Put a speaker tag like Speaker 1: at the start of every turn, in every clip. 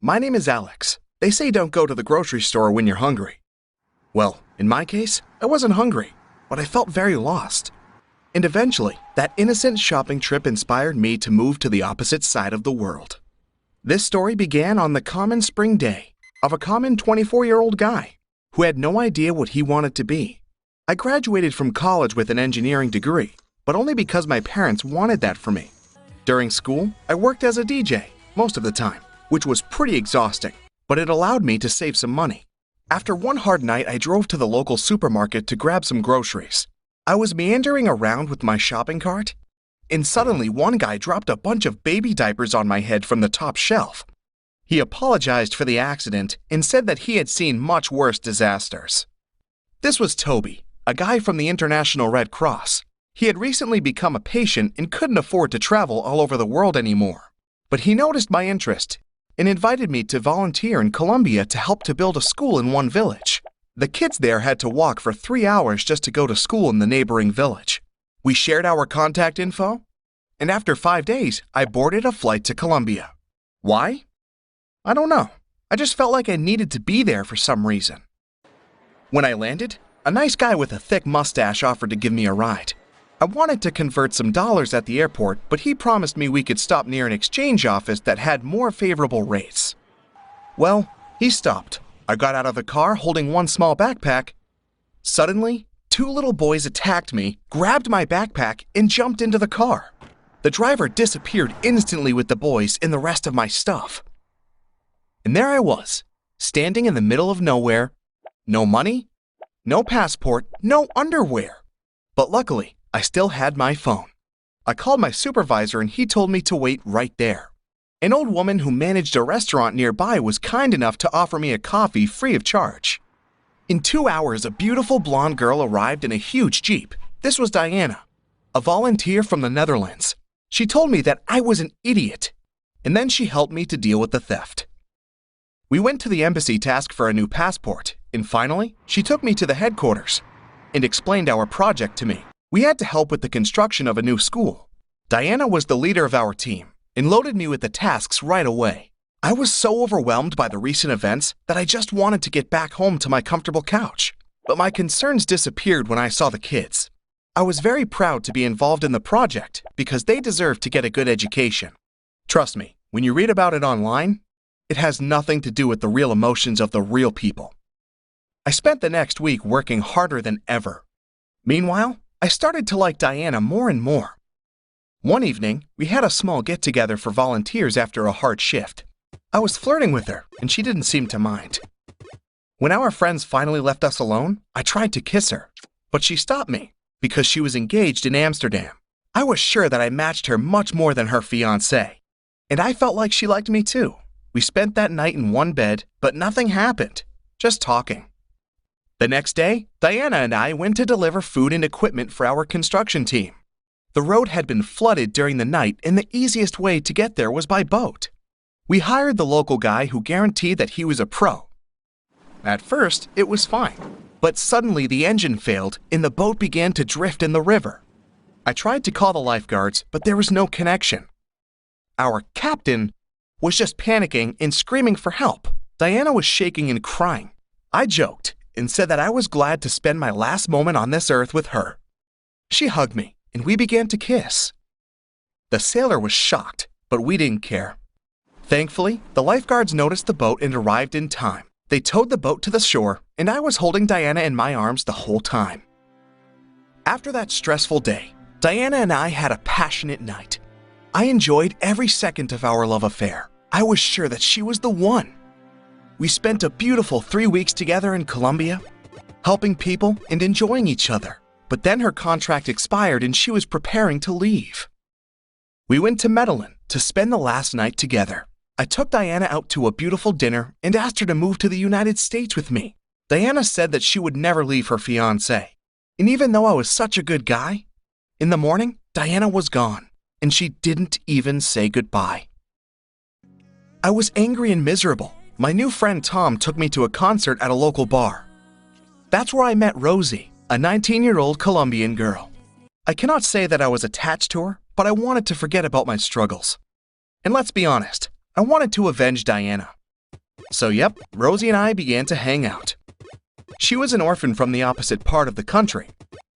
Speaker 1: My name is Alex. They say don't go to the grocery store when you're hungry. Well, in my case, I wasn't hungry, but I felt very lost. And eventually, that innocent shopping trip inspired me to move to the opposite side of the world. This story began on the common spring day of a common 24-year-old guy who had no idea what he wanted to be. I graduated from college with an engineering degree, but only because my parents wanted that for me. During school, I worked as a DJ most of the time, which was pretty exhausting, but it allowed me to save some money. After one hard night, I drove to the local supermarket to grab some groceries. I was meandering around with my shopping cart, and suddenly one guy dropped a bunch of baby diapers on my head from the top shelf. He apologized for the accident and said that he had seen much worse disasters. This was Toby, a guy from the International Red Cross. He had recently become a patient and couldn't afford to travel all over the world anymore. But he noticed my interest and invited me to volunteer in Colombia to help to build a school in one village. The kids there had to walk for 3 hours just to go to school in the neighboring village. We shared our contact info, and after 5 days, I boarded a flight to Colombia. Why? I don't know. I just felt like I needed to be there for some reason. When I landed, a nice guy with a thick mustache offered to give me a ride. I wanted to convert some dollars at the airport, but he promised me we could stop near an exchange office that had more favorable rates. Well, he stopped. I got out of the car holding one small backpack. Suddenly, 2 little boys attacked me, grabbed my backpack, and jumped into the car. The driver disappeared instantly with the boys and the rest of my stuff. And there I was, standing in the middle of nowhere. No money, no passport, no underwear. But luckily, I still had my phone. I called my supervisor and he told me to wait right there. An old woman who managed a restaurant nearby was kind enough to offer me a coffee free of charge. In 2 hours, a beautiful blonde girl arrived in a huge Jeep. This was Diana, a volunteer from the Netherlands. She told me that I was an idiot, and then she helped me to deal with the theft. We went to the embassy to ask for a new passport, and finally, she took me to the headquarters and explained our project to me. We had to help with the construction of a new school. Diana was the leader of our team and loaded me with the tasks right away. I was so overwhelmed by the recent events that I just wanted to get back home to my comfortable couch. But my concerns disappeared when I saw the kids. I was very proud to be involved in the project because they deserve to get a good education. Trust me, when you read about it online, it has nothing to do with the real emotions of the real people. I spent the next week working harder than ever. Meanwhile, I started to like Diana more and more. One evening, we had a small get-together for volunteers after a hard shift. I was flirting with her, and she didn't seem to mind. When our friends finally left us alone, I tried to kiss her, but she stopped me because she was engaged in Amsterdam. I was sure that I matched her much more than her fiancé, and I felt like she liked me too. We spent that night in one bed, but nothing happened, just talking. The next day, Diana and I went to deliver food and equipment for our construction team. The road had been flooded during the night, and the easiest way to get there was by boat. We hired the local guy who guaranteed that he was a pro. At first, it was fine, but suddenly the engine failed and the boat began to drift in the river. I tried to call the lifeguards, but there was no connection. Our captain was just panicking and screaming for help. Diana was shaking and crying. I joked and said that I was glad to spend my last moment on this earth with her. She hugged me, and we began to kiss. The sailor was shocked, but we didn't care. Thankfully, the lifeguards noticed the boat and arrived in time. They towed the boat to the shore, and I was holding Diana in my arms the whole time. After that stressful day, Diana and I had a passionate night. I enjoyed every second of our love affair. I was sure that she was the one. We spent a beautiful 3 weeks together in Colombia, helping people and enjoying each other. But then her contract expired and she was preparing to leave. We went to Medellin to spend the last night together. I took Diana out to a beautiful dinner and asked her to move to the United States with me. Diana said that she would never leave her fiancé. And even though I was such a good guy, in the morning, Diana was gone, and she didn't even say goodbye. I was angry and miserable. My new friend Tom took me to a concert at a local bar. That's where I met Rosie, a 19-year-old Colombian girl. I cannot say that I was attached to her, but I wanted to forget about my struggles. And let's be honest, I wanted to avenge Diana. So yep, Rosie and I began to hang out. She was an orphan from the opposite part of the country.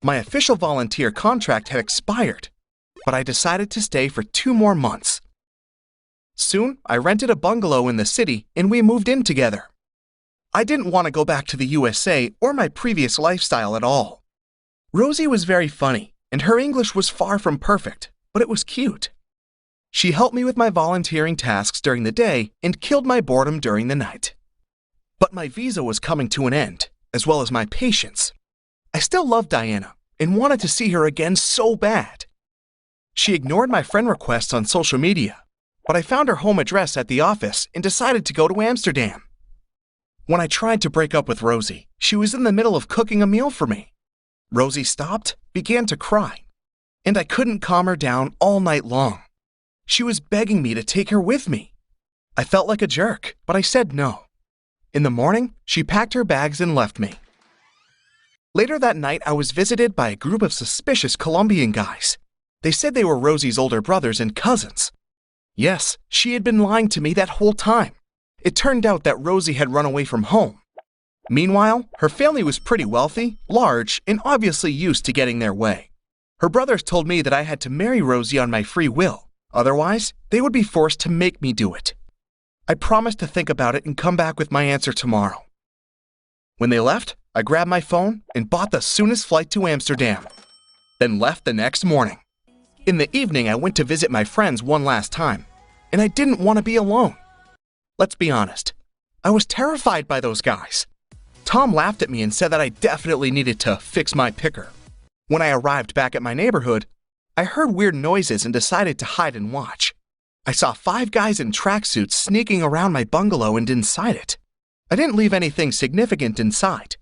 Speaker 1: My official volunteer contract had expired, but I decided to stay for 2 more months. Soon, I rented a bungalow in the city and we moved in together. I didn't want to go back to the USA or my previous lifestyle at all. Rosie was very funny, and her English was far from perfect, but it was cute. She helped me with my volunteering tasks during the day and killed my boredom during the night. But my visa was coming to an end, as well as my patience. I still loved Diana and wanted to see her again so bad. She ignored my friend requests on social media, but I found her home address at the office and decided to go to Amsterdam. When I tried to break up with Rosie, she was in the middle of cooking a meal for me. Rosie stopped, began to cry, and I couldn't calm her down all night long. She was begging me to take her with me. I felt like a jerk, but I said no. In the morning, she packed her bags and left me. Later that night, I was visited by a group of suspicious Colombian guys. They said they were Rosie's older brothers and cousins. Yes, she had been lying to me that whole time. It turned out that Rosie had run away from home. Meanwhile, her family was pretty wealthy, large, and obviously used to getting their way. Her brothers told me that I had to marry Rosie on my free will. Otherwise, they would be forced to make me do it. I promised to think about it and come back with my answer tomorrow. When they left, I grabbed my phone and bought the soonest flight to Amsterdam, then left the next morning. In the evening, I went to visit my friends one last time, and I didn't want to be alone. Let's be honest, I was terrified by those guys. Tom laughed at me and said that I definitely needed to fix my picker. When I arrived back at my neighborhood, I heard weird noises and decided to hide and watch. I saw 5 guys in tracksuits sneaking around my bungalow and inside it. I didn't leave anything significant inside,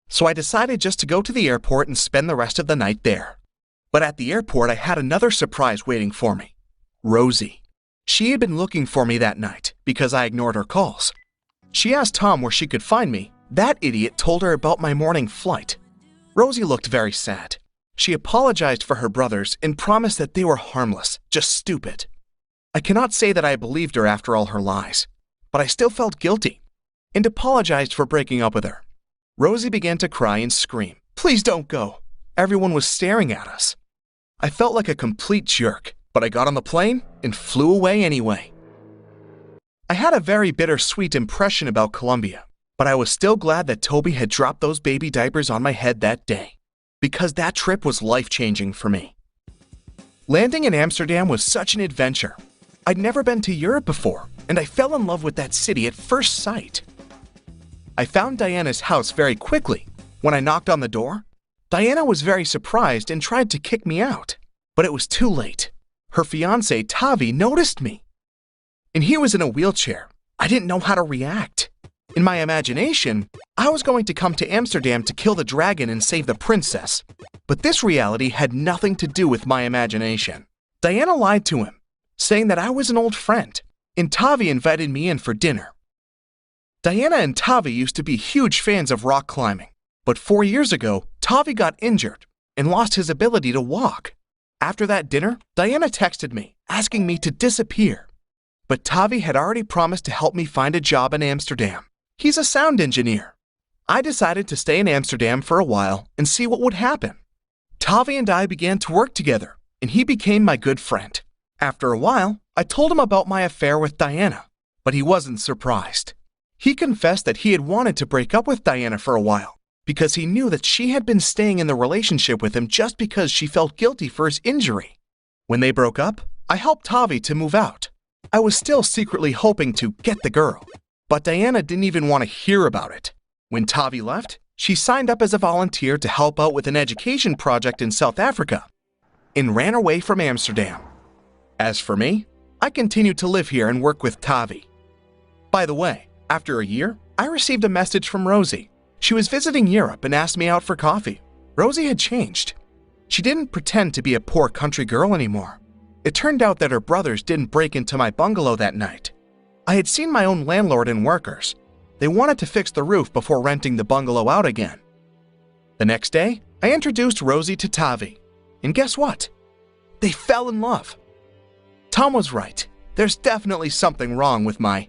Speaker 1: so I decided just to go to the airport and spend the rest of the night there. But at the airport, I had another surprise waiting for me. Rosie. She had been looking for me that night because I ignored her calls. She asked Tom where she could find me. That idiot told her about my morning flight. Rosie looked very sad. She apologized for her brothers and promised that they were harmless, just stupid. I cannot say that I believed her after all her lies, but I still felt guilty and apologized for breaking up with her. Rosie began to cry and scream, "Please don't go." Everyone was staring at us. I felt like a complete jerk, but I got on the plane and flew away anyway. I had a very bittersweet impression about Colombia, but I was still glad that Toby had dropped those baby diapers on my head that day, because that trip was life-changing for me. Landing in Amsterdam was such an adventure. I'd never been to Europe before, and I fell in love with that city at first sight. I found Diana's house very quickly. When I knocked on the door, Diana was very surprised and tried to kick me out, but it was too late. Her fiancé, Tavi, noticed me, and he was in a wheelchair. I didn't know how to react. In my imagination, I was going to come to Amsterdam to kill the dragon and save the princess, but this reality had nothing to do with my imagination. Diana lied to him, saying that I was an old friend, and Tavi invited me in for dinner. Diana and Tavi used to be huge fans of rock climbing, but 4 years ago, Tavi got injured and lost his ability to walk. After that dinner, Diana texted me, asking me to disappear. But Tavi had already promised to help me find a job in Amsterdam. He's a sound engineer. I decided to stay in Amsterdam for a while and see what would happen. Tavi and I began to work together, and he became my good friend. After a while, I told him about my affair with Diana, but he wasn't surprised. He confessed that he had wanted to break up with Diana for a while, because he knew that she had been staying in the relationship with him just because she felt guilty for his injury. When they broke up, I helped Tavi to move out. I was still secretly hoping to get the girl, but Diana didn't even want to hear about it. When Tavi left, she signed up as a volunteer to help out with an education project in South Africa and ran away from Amsterdam. As for me, I continued to live here and work with Tavi. By the way, after a year, I received a message from Rosie. She was visiting Europe and asked me out for coffee. Rosie had changed. She didn't pretend to be a poor country girl anymore. It turned out that her brothers didn't break into my bungalow that night. I had seen my own landlord and workers. They wanted to fix the roof before renting the bungalow out again. The next day, I introduced Rosie to Tavi. And guess what? They fell in love. Tom was right. There's definitely something wrong with my